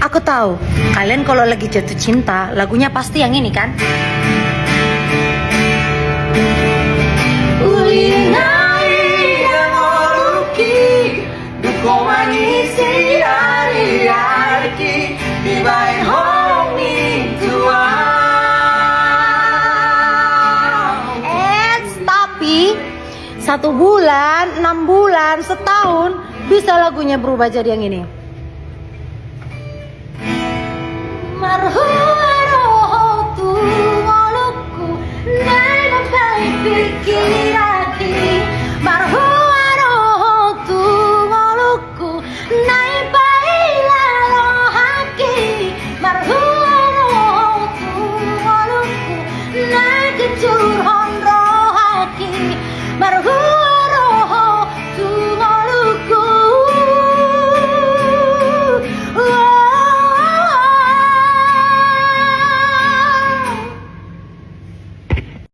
Aku tahu, kalian kalau lagi jatuh cinta, lagunya pasti yang ini kan? Tapi 1 bulan, 6 bulan, setahun bisa lagunya berubah jadi yang ini.